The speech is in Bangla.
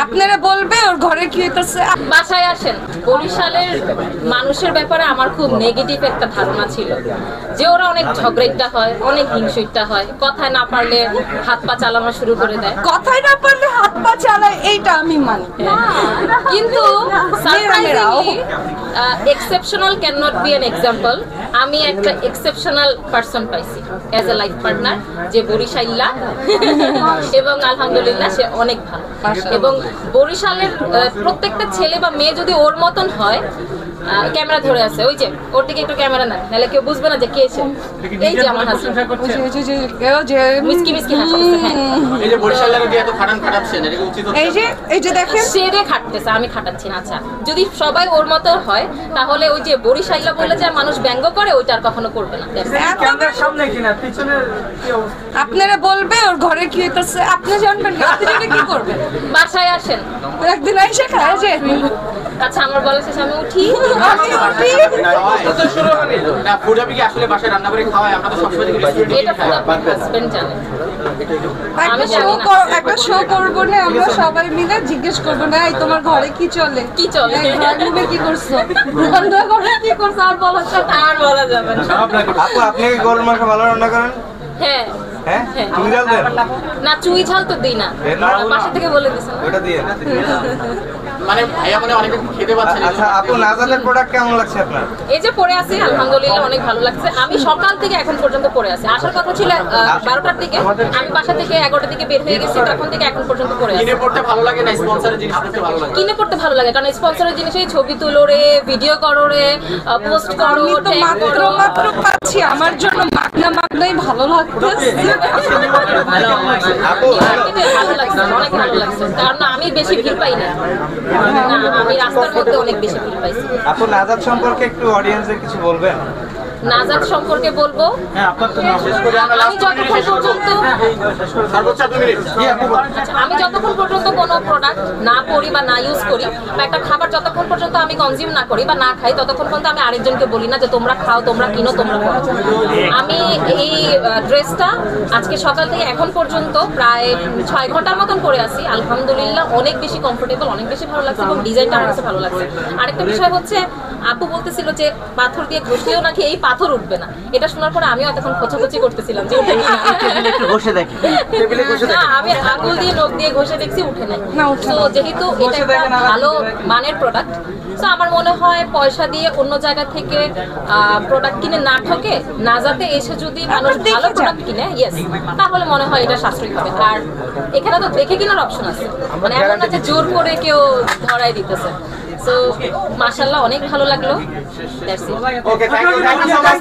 আপনারা বলবে ওর ঘরে কি হইতেছে। বাসায় আসেন। বরিশালের মানুষের ব্যাপারে আমার খুব নেগেটিভ একটা ধারণা ছিল যে ওরা অনেক ঝগড়া হয়, অনেক হিংসুটা হয়, কথায় না পারলে হাত পা চালানো শুরু করে দেয়। কথাই না পারলে হাত পা চালায়, এইটা আমি মানি। কিন্তু surprisingly exceptional can not be an example. আমি একটা এক্সেপশনাল পারসন পাইছি অ্যাজ এ লাইফ পার্টনার, যে বরিশাইল্লা এবং আলহামদুলিল্লাহ সে অনেক ভালো। এবং বরিশালের প্রত্যেকটা ছেলে বা মেয়ে যদি ওর মতন হয়, ক্যামেরা ধরে আছে, ওই যে ওর দিকে একটু ক্যামেরা না, নাহলে কেউ বুঝবে না যে কে সে। এই যে আমার হাসপাতাল মিসকি মিসকি হাসতেছে। হ্যাঁ, এই যে বরিশালের দিয়ে এত খাটান খাটাচ্ছেন, এটা কি উচিত হচ্ছে? এই যে দেখেন সেরে খাটতেছে, আমি খাটাচ্ছি না। আচ্ছা, যদি সবাই ওর মতো হয় তাহলে ওই যে বরিশাইল্লা বলে যে মানুষ ব্যঙ্গ করে, ওইটা আর কখনো করবে না। ক্যামেরার সামনে কিনা পিছনের কি অবস্থা? আপনারা বলবে ওর ঘরে কি হইতেছে, আপনি জানবেন না, আপনি জানলে কি করবেন? বাসায় আসেন, একদিন আইসা খায় যে। আচ্ছা আমার বলা শেষ, আমি উঠি। না, ফুডাবি কি আসলে বাসায় রান্না করে খাওয়ায়? আমরা তো সবসময় দেখি রেস্টুরেন্টে এটা পুরো হাজবেন্ড জানে। একটা শো করবো না আমরা সবাই মিলে, জিজ্ঞেস করবো না এই তোমার ঘরে কি চলে, কি চলে, ঘরে কি করছো, রান্না করে কি করছো, আর বলা যাবে আর বলা যাবে না। আপু, আপনি কি গরুর মাংস ভালো রান্না করেন? হ্যাঁ হ্যাঁ, হ্যাঁ। চুই ডাল দেন? না, চুই ঝাল তো দিই না, বাসা থেকে বলে দিছে। ওটা দিয়ে। মানে ভাইয়া মানে অনেকে খেতে পাচ্ছেন। আচ্ছা আপু, নাজাতের প্রোডাক্ট কেমন লাগছে আপনার? এই যে পরে আছি, আলহামদুলিল্লাহ অনেক ভালো লাগছে। আমি সকাল থেকে এখন পর্যন্ত পরে আছি। আসার কথা ছিল 12টার দিকে, আমি বাসা থেকে 11টার দিকে বের হয়ে গেছি, তখন থেকে এখন পর্যন্ত পরে আছি। কিনে পড়তে ভালো লাগে না স্পন্সরের জিনিস পড়তে ভালো লাগে? কিনে পড়তে ভালো লাগে, কারণ স্পন্সরের জিনিসে ছবি তুলো রে, ভিডিও করো রে, পোস্ট করো, আমি তো tag করো। মাত্র পাচ্ছি, আমার জন্য মাগনাই ভালো লাগতেছে। আপু, কিন্তু ভালো লাগছে, অনেক ভালো লাগছে, কারণ আমি বেশি ভিড় পাই না। আমি রাস্তার মধ্যে অনেক বেশি ভিড় পাইছি। আপু নাজাত সম্পর্কে একটু অডিয়েন্সের কিছু বলবেন? নাজাত সম্পর্কে বলবো, আমি যতক্ষণ পর্যন্ত সর্বোচ্চ 2 মিনিট। আমি যতক্ষণ পর্যন্ত কোনো প্রোডাক্ট না পরি বা না ইউজ করি, বা একটা খাবার যতক্ষণ পর্যন্ত আমি কনজিউম না করি বা না খাই, ততক্ষণ পর্যন্ত আমি আরেকজনকে বলি না যে তোমরা খাও, তোমরা কিনো, তোমরা করো। আমি এই ড্রেসটা আজকে সকাল থেকে এখন পর্যন্ত প্রায় 6 ঘন্টার মতন পরে আছি। আলহামদুলিল্লাহ অনেক বেশি কমফোর্টেবল, অনেক বেশি ভালো লাগছে এবং ডিজাইনটা আমার কাছে ভালো লাগছে। আরেকটা বিষয় হচ্ছে, আপু বলতেছিল যে পাথর দিয়ে ঘষলেও নাকি এই পাথর উঠবে না। এটা শোনার পরে আমিও এতক্ষণ খোঁচাখুচি করতেছিলাম যে উঠে কিনা। একটু বসে দেখি, টেবিলে বসে না, আমি আঙুল দিয়ে নখ দিয়ে ঘষে দেখছি, উঠে নাই। না, উঠে তো যেহেতু এটা একটা ভালো মানের প্রোডাক্ট, তো আমার মনে হয় পয়সা দিয়ে অন্য জায়গা থেকে প্রোডাক্ট কিনে না ঠকে, না যাতে এসে যদি মানুষ ভালো প্রোডাক্ট কিনে, ইয়েস, তাহলে মনে হয় এটা সাশ্রয়ী হবে। আর এখানে তো দেখে কেনার অপশন আছে, মানে এমন না যে জোর করে কেউ ধরাই দিতেছে। সো মাশাআল্লাহ অনেক ভালো লাগলো। That's it. Okay, thank you so much.